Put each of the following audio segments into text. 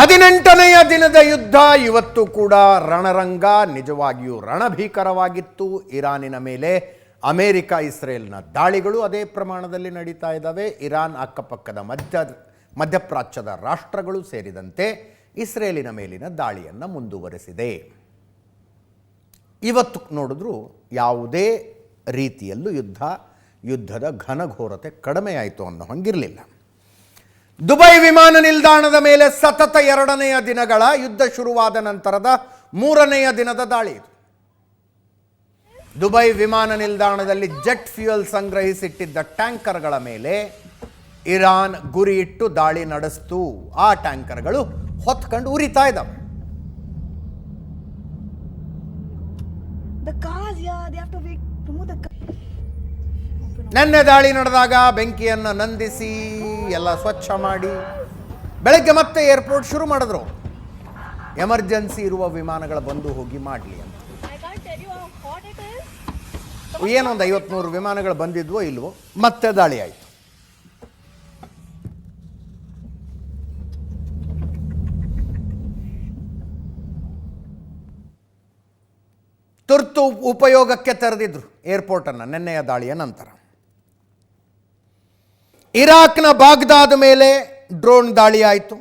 18ನೆಯ ದಿನದ ಯುದ್ಧ ಇವತ್ತು ಕೂಡ ರಣರಂಗ ನಿಜವಾಗಿಯೂ ರಣಭೀಕರವಾಗಿತ್ತು. ಇರಾನಿನ ಮೇಲೆ ಅಮೆರಿಕ ಇಸ್ರೇಲ್ನ ದಾಳಿಗಳು ಅದೇ ಪ್ರಮಾಣದಲ್ಲಿ ನಡೀತಾ ಇದ್ದಾವೆ. ಇರಾನ್ ಅಕ್ಕಪಕ್ಕದ ಮಧ್ಯಪ್ರಾಚ್ಯದ ರಾಷ್ಟ್ರಗಳು ಸೇರಿದಂತೆ ಇಸ್ರೇಲಿನ ಮೇಲಿನ ದಾಳಿಯನ್ನು ಮುಂದುವರೆಸಿದೆ. ಇವತ್ತು ನೋಡಿದ್ರೂ ಯಾವುದೇ ರೀತಿಯಲ್ಲೂ ಯುದ್ಧದ ಘನಘೋರತೆ ಕಡಿಮೆಯಾಯಿತು ಅನ್ನೋ ಹಂಗಿರಲಿಲ್ಲ. ದುಬೈ ವಿಮಾನ ನಿಲ್ದಾಣದ ಮೇಲೆ ಸತತ 2ನೆಯ ದಿನಗಳ ಯುದ್ಧ ಶುರುವಾದ ನಂತರದ 3ನೆಯ ದಿನದ ದಾಳಿ ಇದು. ದುಬೈ ವಿಮಾನ ನಿಲ್ದಾಣದಲ್ಲಿ ಜೆಟ್ ಫ್ಯೂಯಲ್ ಸಂಗ್ರಹಿಸಿಟ್ಟಿದ್ದ ಟ್ಯಾಂಕರ್ಗಳ ಮೇಲೆ ಇರಾನ್ ಗುರಿ ಇಟ್ಟು ದಾಳಿ ನಡೆಸಿತು. ಆ ಟ್ಯಾಂಕರ್ಗಳು ಹೊತ್ಕೊಂಡು ಉರಿತಾ ಇದ್ದಾವೆ. ನೆನ್ನೆ ದಾಳಿ ನಡೆದಾಗ ಬೆಂಕಿಯನ್ನು ನಂದಿಸಿ ಎಲ್ಲ ಸ್ವಚ್ಛ ಮಾಡಿ ಬೆಳಗ್ಗೆ ಮತ್ತೆ ಏರ್ಪೋರ್ಟ್ ಶುರು ಮಾಡಿದ್ರು. ಎಮರ್ಜೆನ್ಸಿ ಇರುವ ವಿಮಾನಗಳ ಬಂದು ಹೋಗಿ ಮಾಡಲಿ ಅಂತ. ಏನೊಂದು 50-100 ವಿಮಾನಗಳು ಬಂದಿದ್ವೋ ಇಲ್ವೋ ಮತ್ತೆ ದಾಳಿ ಆಯಿತು. ತುರ್ತು ಉಪಯೋಗಕ್ಕೆ ತೆರೆದಿದ್ರು ಏರ್ಪೋರ್ಟನ್ನು ನೆನ್ನೆಯ ದಾಳಿಯ ನಂತರ. ಇರಾಕ್ನ ಬಾಗ್ದಾದ್ ಮೇಲೆ ಡ್ರೋನ್ ದಾಳಿ ಆಯಿತು.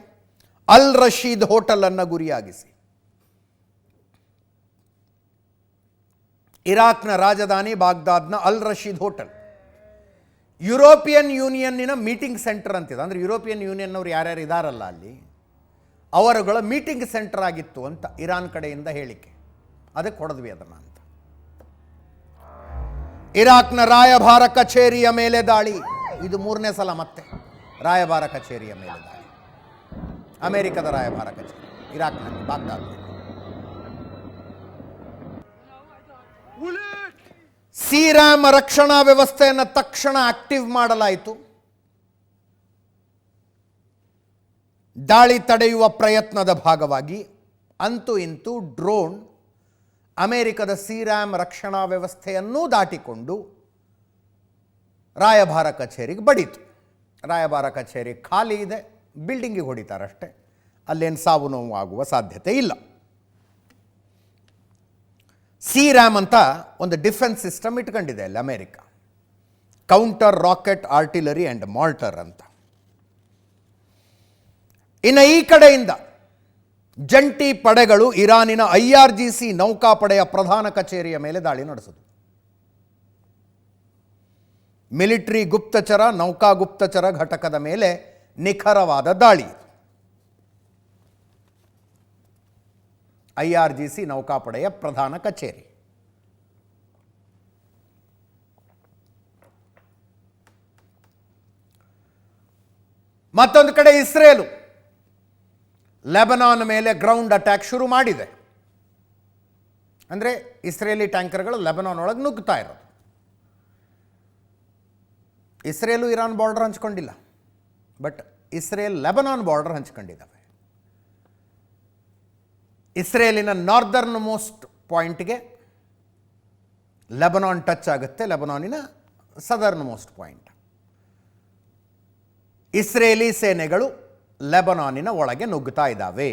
ಅಲ್ ರಶೀದ್ ಹೋಟೆಲ್ ಅನ್ನು ಗುರಿಯಾಗಿಸಿ. ಇರಾಕ್ನ ರಾಜಧಾನಿ ಬಾಗ್ದಾದ್ನ ಅಲ್ ರಶೀದ್ ಹೋಟೆಲ್ ಯುರೋಪಿಯನ್ ಯೂನಿಯನ್ನಿನ ಮೀಟಿಂಗ್ ಸೆಂಟರ್ ಅಂತಿದೆ. ಅಂದರೆ ಯುರೋಪಿಯನ್ ಯೂನಿಯನ್ನವರು ಯಾರ್ಯಾರು ಇದಾರಲ್ಲ ಅಲ್ಲಿ ಅವರುಗಳ ಮೀಟಿಂಗ್ ಸೆಂಟರ್ ಆಗಿತ್ತು ಅಂತ ಇರಾನ್ ಕಡೆಯಿಂದ ಹೇಳಿಕೆ. ಅದಕ್ಕೆ ಹೊಡೆದ್ವಿ ಅದನ್ನು ಅಂತ. ಇರಾಕ್ನ ರಾಯಭಾರ ಕಚೇರಿಯ ಮೇಲೆ ದಾಳಿ. ಇದು 3ನೇ ಸಲ ಮತ್ತೆ ರಾಯಭಾರ ಕಚೇರಿಯ ಮೇಲೆ ದಾಳಿ. ಅಮೆರಿಕದ ರಾಯಭಾರ ಕಚೇರಿ ಇರಾಕ್ನಲ್ಲಿ ಬಾಗ್ದಾದ್. ಸಿರಾಮ್ ರಕ್ಷಣಾ ವ್ಯವಸ್ಥೆಯನ್ನು ತಕ್ಷಣ ಆಕ್ಟಿವ್ ಮಾಡಲಾಯಿತು. ದಾಳಿ ತಡೆಯುವ ಪ್ರಯತ್ನದ ಭಾಗವಾಗಿ ಅಂತೂ ಇಂತೂ ಡ್ರೋನ್ ಅಮೆರಿಕದ ಸಿರಾಮ್ ರಕ್ಷಣಾ ವ್ಯವಸ್ಥೆಯನ್ನೂ ದಾಟಿಕೊಂಡು ರಾಯಭಾರ ಕಚೇರಿಗೆ ಬಡಿತು. ರಾಯಭಾರ ಕಚೇರಿ ಖಾಲಿ ಇದೆ, ಬಿಲ್ಡಿಂಗಿಗೆ ಹೊಡಿತಾರಷ್ಟೇ, ಅಲ್ಲೇನು ಸಾವು ನೋವು ಆಗುವ ಸಾಧ್ಯತೆ ಇಲ್ಲ. ಸಿರಾಮ್ ಅಂತ ಒಂದು ಡಿಫೆನ್ಸ್ ಸಿಸ್ಟಮ್ ಇಟ್ಕೊಂಡಿದೆ ಅಲ್ಲಿ America, counter rocket artillery and mortar ಅಂತ. ಇನ್ನು ಈ ಕಡೆಯಿಂದ ಜಂಟಿ ಪಡೆಗಳು ಇರಾನಿನ IRGC ನೌಕಾಪಡೆಯ ಪ್ರಧಾನ ಕಚೇರಿಯ ಮೇಲೆ ದಾಳಿ ನಡೆಸಿತು. ಮಿಲಿಟರಿ ಗುಪ್ತಚರ ನೌಕಾ ಗುಪ್ತಚರ ಘಟಕದ ಮೇಲೆ ನಿಖರವಾದ ದಾಳಿ. IRGC ನೌಕಾಪಡೆಯ ಪ್ರಧಾನ ಕಚೇರಿ. ಮತ್ತೊಂದು ಕಡೆ ಇಸ್ರೇಲು ಲೆಬನಾನ್ ಮೇಲೆ ಗ್ರೌಂಡ್ ಅಟ್ಯಾಕ್ ಶುರು ಮಾಡಿದೆ. ಅಂದರೆ ಇಸ್ರೇಲಿ ಟ್ಯಾಂಕರ್ಗಳು ಲೆಬನಾನ್ ಒಳಗೆ ನುಗ್ಗುತ್ತಾ ಇರೋದು. ಇಸ್ರೇಲು ಇರಾನ್ ಬಾರ್ಡರ್ ಹಂಚ್ಕೊಂಡಿಲ್ಲ, ಬಟ್ ಇಸ್ರೇಲ್ ಲೆಬನಾನ್ ಬಾರ್ಡರ್ ಹಂಚ್ಕೊಂಡಿದ್ದಾವೆ. ಇಸ್ರೇಲಿನ ನಾರ್ದರ್ನ್ ಮೋಸ್ಟ್ ಪಾಯಿಂಟ್ಗೆ ಲೆಬನಾನ್ ಟಚ್ ಆಗುತ್ತೆ, ಲೆಬನಾನಿನ ಸದರ್ನ್ ಮೋಸ್ಟ್ ಪಾಯಿಂಟ್. ಇಸ್ರೇಲಿ ಸೇನೆಗಳು ಲೆಬನಾನಿನ ಒಳಗೆ ನುಗ್ಗುತ್ತಾ ಇದ್ದಾವೆ.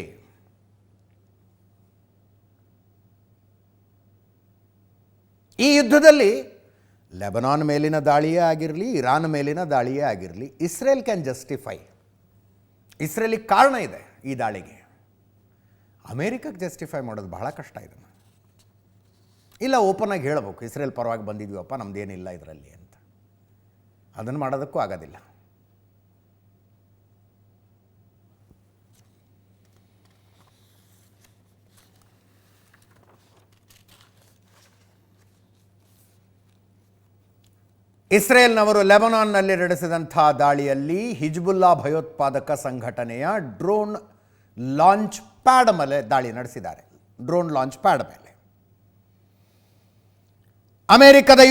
ಈ ಯುದ್ಧದಲ್ಲಿ ಲೆಬನಾನ್ ಮೇಲಿನ ದಾಳಿಯೇ ಆಗಿರಲಿ, ಇರಾನ್ ಮೇಲಿನ ದಾಳಿಯೇ ಆಗಿರಲಿ, ಇಸ್ರೇಲ್ ಕ್ಯಾನ್ ಜಸ್ಟಿಫೈ. ಇಸ್ರೇಲಿಗೆ ಕಾರಣ ಇದೆ ಈ ದಾಳಿಗೆ. ಅಮೇರಿಕಕ್ಕೆ ಜಸ್ಟಿಫೈ ಮಾಡೋದು ಬಹಳ ಕಷ್ಟ ಇದನ್ನು. ಇಲ್ಲ, ಓಪನ್ ಆಗಿ ಹೇಳಬೇಕು, ಇಸ್ರೇಲ್ ಪರವಾಗಿ ಬಂದಿದ್ವಿಯಪ್ಪ, ನಮ್ದೇನಿಲ್ಲ ಇದರಲ್ಲಿ ಅಂತ. ಅದನ್ನು ಮಾಡೋದಕ್ಕೂ ಆಗೋದಿಲ್ಲ. ಇಸ್ರೇಲ್ನವರು ಲೆಬನಾನ್ನಲ್ಲಿ ನಡೆಸಿದಂಥ ದಾಳಿಯಲ್ಲಿ ಹಿಜ್ಬುಲ್ಲಾ ಭಯೋತ್ಪಾದಕ ಸಂಘಟನೆಯ ಡ್ರೋನ್ ಲಾಂಚ್ ಪ್ಯಾಡ್ ಮೇಲೆ ದಾಳಿ ನಡೆಸಿದ್ದಾರೆ. ಡ್ರೋನ್ ಲಾಂಚ್ ಪ್ಯಾಡ್ ಮೇಲೆ ಅಮೆರಿಕದ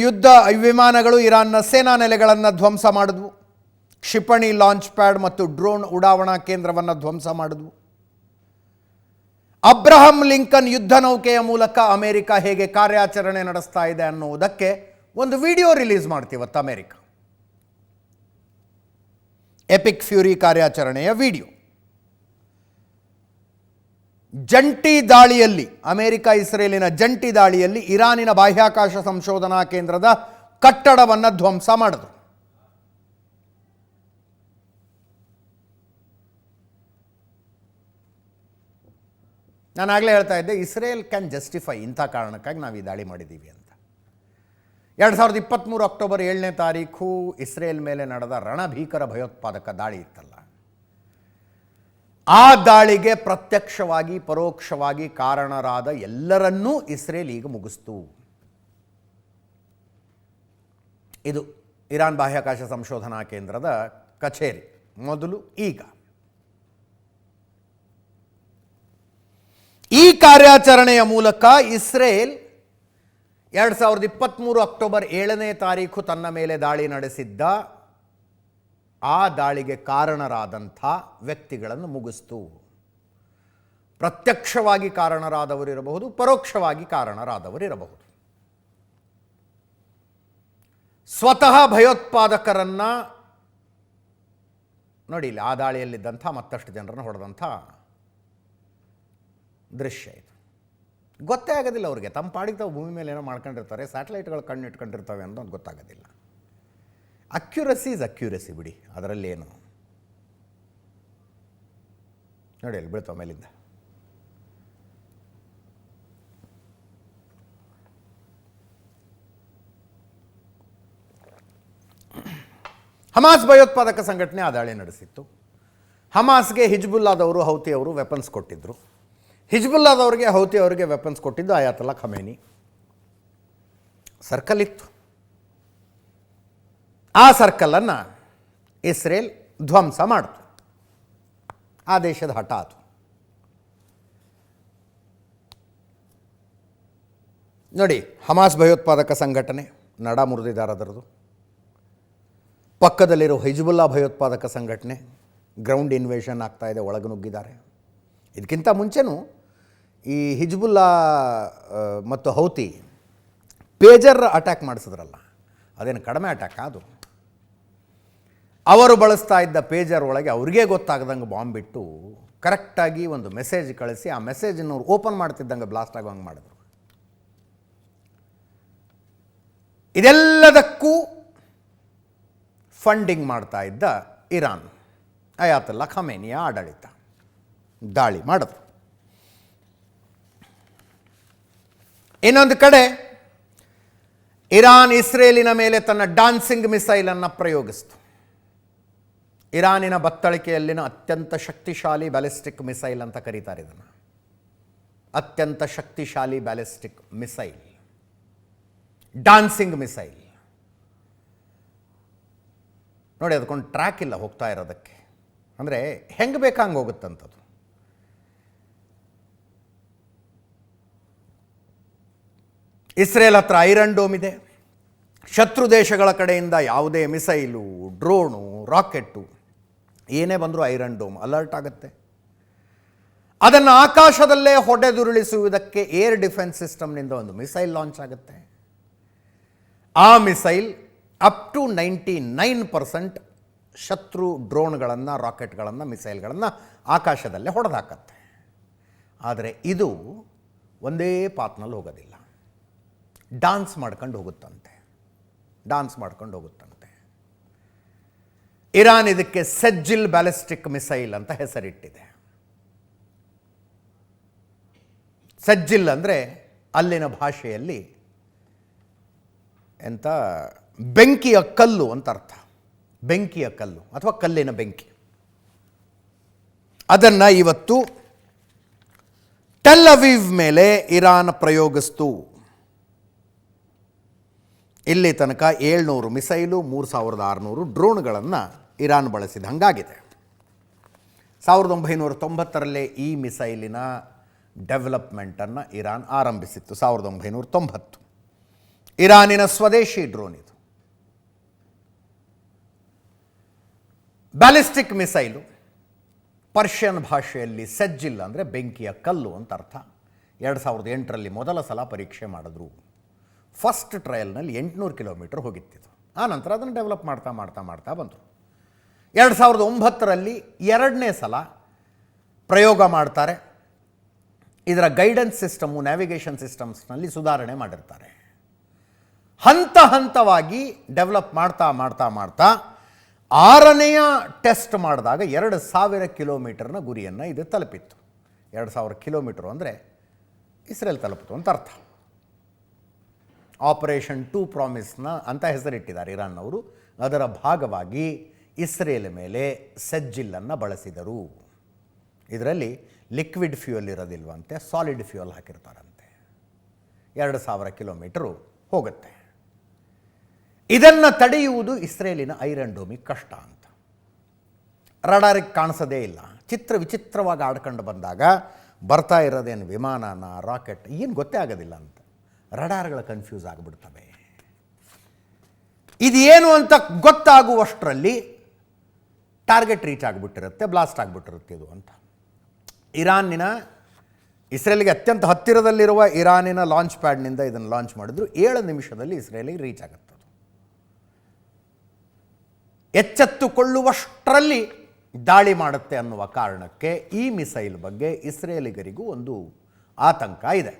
ಯುದ್ಧ ವಿಮಾನಗಳು ಇರಾನ್ನ ಸೇನಾ ನೆಲೆಗಳನ್ನು ಧ್ವಂಸ ಮಾಡಿದ್ವು. ಕ್ಷಿಪಣಿ ಲಾಂಚ್ ಪ್ಯಾಡ್ ಮತ್ತು ಡ್ರೋನ್ ಉಡಾವಣಾ ಕೇಂದ್ರವನ್ನು ಧ್ವಂಸ ಮಾಡಿದ್ವು. ಅಬ್ರಹಂ ಲಿಂಕನ್ ಯುದ್ಧ ನೌಕೆಯ ಮೂಲಕ ಅಮೆರಿಕ ಹೇಗೆ ಕಾರ್ಯಾಚರಣೆ ನಡೆಸ್ತಾ ಇದೆ ಅನ್ನುವುದಕ್ಕೆ ಒಂದು ವಿಡಿಯೋ ರಿಲೀಸ್ ಮಾಡ್ತೀವತ್ತು ಅಮೆರಿಕ. ಎಪಿಕ್ ಫ್ಯೂರಿ ಕಾರ್ಯಾಚರಣೆಯ ವಿಡಿಯೋ. ಜಂಟಿ ದಾಳಿಯಲ್ಲಿ, ಅಮೆರಿಕ ಇಸ್ರೇಲಿನ ಜಂಟಿ ದಾಳಿಯಲ್ಲಿ ಇರಾನಿನ ಬಾಹ್ಯಾಕಾಶ ಸಂಶೋಧನಾ ಕೇಂದ್ರದ ಕಟ್ಟಡವನ್ನು ಧ್ವಂಸ ಮಾಡಿದ್ರು. ನಾನಾಗಲೇ ಹೇಳ್ತಾ ಇದ್ದೆ, ಇಸ್ರೇಲ್ ಕ್ಯಾನ್ ಜಸ್ಟಿಫೈ ಇಂಥ ಕಾರಣಕ್ಕಾಗಿ ನಾವು ಈ ದಾಳಿ ಮಾಡಿದ್ದೀವಿ ಅಂತ. 2023 ಅಕ್ಟೋಬರ್ 7ನೇ ತಾರೀಕು ಇಸ್ರೇಲ್ ಮೇಲೆ ನಡೆದ ರಣಭೀಕರ ಭಯೋತ್ಪಾದಕ ದಾಳಿ ಇತ್ತಲ್ಲ, ಆ ದಾಳಿಗೆ ಪ್ರತ್ಯಕ್ಷವಾಗಿ ಪರೋಕ್ಷವಾಗಿ ಕಾರಣರಾದ ಎಲ್ಲರನ್ನೂ ಇಸ್ರೇಲ್ ಈಗ ಮುಗಿಸ್ತು. ಇದು ಇರಾನ್ ಬಾಹ್ಯಾಕಾಶ ಸಂಶೋಧನಾ ಕೇಂದ್ರದ ಕಚೇರಿ. ಮೊದಲು ಈಗ ಈ ಕಾರ್ಯಾಚರಣೆಯ ಮೂಲಕ ಇಸ್ರೇಲ್ 2023 ಅಕ್ಟೋಬರ್ 7ನೇ ತಾರೀಕು ತನ್ನ ಮೇಲೆ ದಾಳಿ ನಡೆಸಿದ್ದ ಆ ದಾಳಿಗೆ ಕಾರಣರಾದಂಥ ವ್ಯಕ್ತಿಗಳನ್ನು ಮುಗಿಸ್ತು. ಪ್ರತ್ಯಕ್ಷವಾಗಿ ಕಾರಣರಾದವರಿರಬಹುದು, ಪರೋಕ್ಷವಾಗಿ ಕಾರಣರಾದವರಿರಬಹುದು. ಸ್ವತಃ ಭಯೋತ್ಪಾದಕರನ್ನು ನೋಡಿ, ಇಲ್ಲಿ ಆ ದಾಳಿಯಲ್ಲಿದ್ದಂಥ ಮತ್ತಷ್ಟು ಜನರನ್ನು ಹೊಡೆದಂಥ ದೃಶ್ಯ ಇದು. ಗೊತ್ತೇ ಆಗೋದಿಲ್ಲ ಅವ್ರಿಗೆ, ತಮ್ಮ ಪಾಡಿಗೆ ತಾವು ಭೂಮಿ ಮೇಲೆ ಏನೋ ಮಾಡ್ಕೊಂಡಿರ್ತಾರೆ, ಸ್ಯಾಟಲೈಟ್ಗಳು ಕಣ್ಣು ಇಟ್ಕೊಂಡಿರ್ತವೆ ಅನ್ನೋದು ಗೊತ್ತಾಗೋದಿಲ್ಲ. ಅಕ್ಯುರಸಿ ಇಸ್ ಅಕ್ಯುರಸಿ ಬಿಡಿ, ಅದರಲ್ಲೇನು. ನೋಡಿ ಅಲ್ಲಿ ಬೀಳ್ತಾವೆ ಮೇಲಿಂದ. ಹಮಾಸ್ ಭಯೋತ್ಪಾದಕ ಸಂಘಟನೆ ಆ ದಾಳಿ ನಡೆಸಿತ್ತು. ಹಮಾಸ್ಗೆ ಹಿಜ್ಬುಲ್ಲಾದವರು, ಹೌತಿಯವರು ವೆಪನ್ಸ್ ಕೊಟ್ಟಿದ್ದರು. ಹಿಜ್ಬುಲ್ಲಾದವ್ರಿಗೆ, ಹೌತಿಯವರಿಗೆ ವೆಪನ್ಸ್ ಕೊಟ್ಟಿದ್ದು ಆಯಾತುಲ್ಲಾ ಖಮೇನಿ. ಸರ್ಕಲ್ ಇತ್ತು. ಆ ಸರ್ಕಲನ್ನು ಇಸ್ರೇಲ್ ಧ್ವಂಸ ಮಾಡಿತು. ಆ ದೇಶದ ಹಠ ಅದು. ನೋಡಿ, ಹಮಾಸ್ ಭಯೋತ್ಪಾದಕ ಸಂಘಟನೆ ನಡ ಮುರಿದಿದ್ದಾರೆ ಅದರದು. ಪಕ್ಕದಲ್ಲಿರೋ ಹಿಜ್ಬುಲ್ಲಾ ಭಯೋತ್ಪಾದಕ ಸಂಘಟನೆ ಗ್ರೌಂಡ್ ಇನ್ವೇಷನ್ ಆಗ್ತಾಯಿದೆ, ಒಳಗೆ ನುಗ್ಗಿದ್ದಾರೆ. ಇದಕ್ಕಿಂತ ಮುಂಚೆನೂ ಈ ಹಿಜ್ಬುಲ್ಲಾ ಮತ್ತು ಹೌತಿ ಪೇಜರ್ ಅಟ್ಯಾಕ್ ಮಾಡಿಸಿದ್ರಲ್ಲ, ಅದೇನು ಕಡಿಮೆ ಅಟ್ಯಾಕ್ ಅದು. ಅವರು ಬಳಸ್ತಾ ಇದ್ದ ಪೇಜರ್ ಒಳಗೆ ಅವ್ರಿಗೆ ಗೊತ್ತಾಗದಂಗೆ ಬಾಂಬ್ ಬಿಟ್ಟು ಕರೆಕ್ಟಾಗಿ ಒಂದು ಮೆಸೇಜ್ ಕಳಿಸಿ, ಆ ಮೆಸೇಜನ್ನು ಅವ್ರು ಓಪನ್ ಮಾಡ್ತಿದ್ದಂಗೆ ಬ್ಲಾಸ್ಟ್ ಆಗೋಂಗೆ ಮಾಡಿದ್ರು. ಇದೆಲ್ಲದಕ್ಕೂ ಫಂಡಿಂಗ್ ಮಾಡ್ತಾ ಇದ್ದ ಇರಾನ್, ಆಯಾತುಲ್ಲಾ ಖಮೇನಿಯ ಆಡಳಿತ ದಾಳಿ ಮಾಡಿದ್ರು. ಇನ್ನೊಂದು ಕಡೆ ಇರಾನ್ ಇಸ್ರೇಲಿನ ಮೇಲೆ ತನ್ನ ಡಾನ್ಸಿಂಗ್ ಮಿಸೈಲನ್ನು ಪ್ರಯೋಗಿಸಿತು. ಇರಾನಿನ ಬತ್ತಳಿಕೆಯಲ್ಲಿನ ಅತ್ಯಂತ ಶಕ್ತಿಶಾಲಿ ಬ್ಯಾಲಿಸ್ಟಿಕ್ ಮಿಸೈಲ್ ಅಂತ ಕರೀತಾರೆ ಇದನ್ನು. ಅತ್ಯಂತ ಶಕ್ತಿಶಾಲಿ ಬ್ಯಾಲಿಸ್ಟಿಕ್ ಮಿಸೈಲ್, ಡಾನ್ಸಿಂಗ್ ಮಿಸೈಲ್. ನೋಡಿ, ಅದಕ್ಕೊಂದು ಟ್ರ್ಯಾಕ್ ಇಲ್ಲ ಹೋಗ್ತಾ ಇರೋದಕ್ಕೆ. ಅಂದರೆ ಹೆಂಗೆ ಬೇಕಂಗೆ ಹೋಗುತ್ತಂಥದ್ದು. ಇಸ್ರೇಲ್ ಹತ್ರ ಐರನ್ ಡೋಮ್ ಇದೆ. ಶತ್ರು ದೇಶಗಳ ಕಡೆಯಿಂದ ಯಾವುದೇ ಮಿಸೈಲು, ಡ್ರೋನು, ರಾಕೆಟ್ಟು ಏನೇ ಬಂದರೂ ಐರನ್ ಡೋಮ್ ಅಲರ್ಟ್ ಆಗುತ್ತೆ. ಅದನ್ನು ಆಕಾಶದಲ್ಲೇ ಹೊಡೆದುರುಳಿಸುವುದಕ್ಕೆ ಏರ್ ಡಿಫೆನ್ಸ್ ಸಿಸ್ಟಮ್ನಿಂದ ಒಂದು ಮಿಸೈಲ್ ಲಾಂಚ್ ಆಗುತ್ತೆ. ಆ ಮಿಸೈಲ್ ಅಪ್ ಟು 99% ಶತ್ರು ಡ್ರೋನ್ಗಳನ್ನು, ರಾಕೆಟ್ಗಳನ್ನು, ಮಿಸೈಲ್ಗಳನ್ನು ಆಕಾಶದಲ್ಲೇ ಹೊಡೆದಾಕತ್ತೆ. ಆದರೆ ಇದು ಒಂದೇ ಪಾತ್ನಲ್ಲಿ ಹೋಗೋದಿಲ್ಲ, ಡಾನ್ಸ್ ಮಾಡ್ಕೊಂಡು ಹೋಗುತ್ತಂತೆ. ಇರಾನ್ ಇದಕ್ಕೆ ಸೆಜ್ಜಿಲ್ ಬ್ಯಾಲಿಸ್ಟಿಕ್ ಮಿಸೈಲ್ ಅಂತ ಹೆಸರಿಟ್ಟಿದೆ. ಸೆಜ್ಜಿಲ್ ಅಂದರೆ ಅಲ್ಲಿನ ಭಾಷೆಯಲ್ಲಿ ಎಂಥ ಬೆಂಕಿಯ ಕಲ್ಲು ಅಂತ ಅರ್ಥ. ಬೆಂಕಿಯ ಕಲ್ಲು ಅಥವಾ ಕಲ್ಲಿನ ಬೆಂಕಿ. ಅದನ್ನು ಇವತ್ತು ಟೆಲ್ ಅವೀವ್ ಮೇಲೆ ಇರಾನ್ ಪ್ರಯೋಗಿಸ್ತು. ಇಲ್ಲಿ ತನಕ 700 ಮಿಸೈಲು, 3600 ಡ್ರೋನ್ಗಳನ್ನು ಇರಾನ್ ಬಳಸಿದ ಹಾಗಾಗಿದೆ. 1990ರಲ್ಲೇ ಈ ಮಿಸೈಲಿನ ಡೆವಲಪ್ಮೆಂಟನ್ನು ಇರಾನ್ ಆರಂಭಿಸಿತ್ತು. 1990 ಇರಾನಿನ ಸ್ವದೇಶಿ ಡ್ರೋನ್ ಇದು. ಬ್ಯಾಲಿಸ್ಟಿಕ್ ಮಿಸೈಲು ಪರ್ಷಿಯನ್ ಭಾಷೆಯಲ್ಲಿ ಸೆಜ್ಜಿಲ್ ಅಂದರೆ ಬೆಂಕಿಯ ಕಲ್ಲು ಅಂತ ಅರ್ಥ. 2008ರಲ್ಲಿ ಮೊದಲ ಸಲ ಪರೀಕ್ಷೆ ಮಾಡಿದ್ರು. ಫಸ್ಟ್ ಟ್ರಯಲ್ನಲ್ಲಿ 800 ಕಿಲೋಮೀಟರ್ ಹೋಗಿತ್ತಿತ್ತು. ಆ ನಂತರ ಅದನ್ನು ಡೆವಲಪ್ ಮಾಡ್ತಾ ಬಂದರು. 2009ರಲ್ಲಿ ಎರಡನೇ ಸಲ ಪ್ರಯೋಗ ಮಾಡ್ತಾರೆ. ಇದರ ಗೈಡೆನ್ಸ್ ಸಿಸ್ಟಮು, ನ್ಯಾವಿಗೇಷನ್ ಸಿಸ್ಟಮ್ಸ್ನಲ್ಲಿ ಸುಧಾರಣೆ ಮಾಡಿರ್ತಾರೆ. ಹಂತ ಹಂತವಾಗಿ ಡೆವಲಪ್ ಮಾಡ್ತಾ ಮಾಡ್ತಾ ಮಾಡ್ತಾ 6ನೆಯ ಟೆಸ್ಟ್ ಮಾಡಿದಾಗ 2000 ಕಿಲೋಮೀಟರ್ನ ಗುರಿಯನ್ನು ಇದು ತಲುಪಿತ್ತು. 2000 ಕಿಲೋಮೀಟರ್ ಅಂದರೆ ಇಸ್ರೇಲ್ ತಲುಪಿತು ಅಂತ ಅರ್ಥ. ಆಪರೇಷನ್ 2 ಪ್ರಾಮಿಸ್ನ ಅಂತ ಹೆಸರಿಟ್ಟಿದ್ದಾರೆ ಇರಾನ್ನವರು. ಅದರ ಭಾಗವಾಗಿ ಇಸ್ರೇಲ್ ಮೇಲೆ ಸೆಜ್ಜಿಲ್ಲನ್ನು ಬಳಸಿದರು. ಇದರಲ್ಲಿ ಲಿಕ್ವಿಡ್ ಫ್ಯೂಯಲ್ ಇರೋದಿಲ್ವಂತೆ, ಸಾಲಿಡ್ ಫ್ಯೂಯಲ್ ಹಾಕಿರ್ತಾರಂತೆ. 2000 ಕಿಲೋಮೀಟರು ಹೋಗುತ್ತೆ. ಇದನ್ನು ತಡೆಯುವುದು ಇಸ್ರೇಲಿನ ಐರನ್ ಡೋಮಿಗೆ ಕಷ್ಟ ಅಂತ. ರಡಾರಿಗೆ ಕಾಣಿಸೋದೇ ಇಲ್ಲ. ವಿಚಿತ್ರವಾಗಿ ಆಡ್ಕೊಂಡು ಬಂದಾಗ ಬರ್ತಾ ಇರೋದೇನು ವಿಮಾನನ, ರಾಕೆಟ್, ಏನು ಗೊತ್ತೇ ಆಗೋದಿಲ್ಲ ಅಂತ ರಡಾರ್ಗಳು ಕನ್ಫ್ಯೂಸ್ ಆಗಿಬಿಡ್ತವೆ. ಇದೇನು ಅಂತ ಗೊತ್ತಾಗುವಷ್ಟರಲ್ಲಿ ಟಾರ್ಗೆಟ್ ರೀಚ್ ಆಗಿಬಿಟ್ಟಿರುತ್ತೆ, ಬ್ಲಾಸ್ಟ್ ಆಗಿಬಿಟ್ಟಿರುತ್ತೆ ಇದು ಅಂತ. ಇಸ್ರೇಲಿಗೆ ಅತ್ಯಂತ ಹತ್ತಿರದಲ್ಲಿರುವ ಇರಾನಿನ ಲಾಂಚ್ ಪ್ಯಾಡ್ನಿಂದ ಇದನ್ನು ಲಾಂಚ್ ಮಾಡಿದ್ರು. 7 ನಿಮಿಷದಲ್ಲಿ ಇಸ್ರೇಲಿಗೆ ರೀಚ್ ಆಗುತ್ತೆ. ಎಚ್ಚೆತ್ತುಕೊಳ್ಳುವಷ್ಟರಲ್ಲಿ ದಾಳಿ ಮಾಡುತ್ತೆ ಅನ್ನುವ ಕಾರಣಕ್ಕೆ ಈ ಮಿಸೈಲ್ ಬಗ್ಗೆ ಇಸ್ರೇಲಿಗರಿಗೂ ಒಂದು ಆತಂಕ ಇದೆ.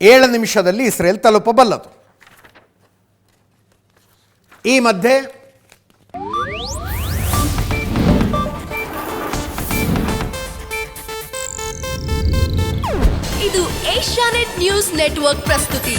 7 ನಿಮಿಷದಲ್ಲಿ ಇಸ್ರೇಲ್ ತಲುಪಬಲ್ಲದು. ಈ ಮಧ್ಯೆ ಇದು ಏಷ್ಯಾನೆಟ್ ನ್ಯೂಸ್ ನೆಟ್ವರ್ಕ್ ಪ್ರಸ್ತುತಿ.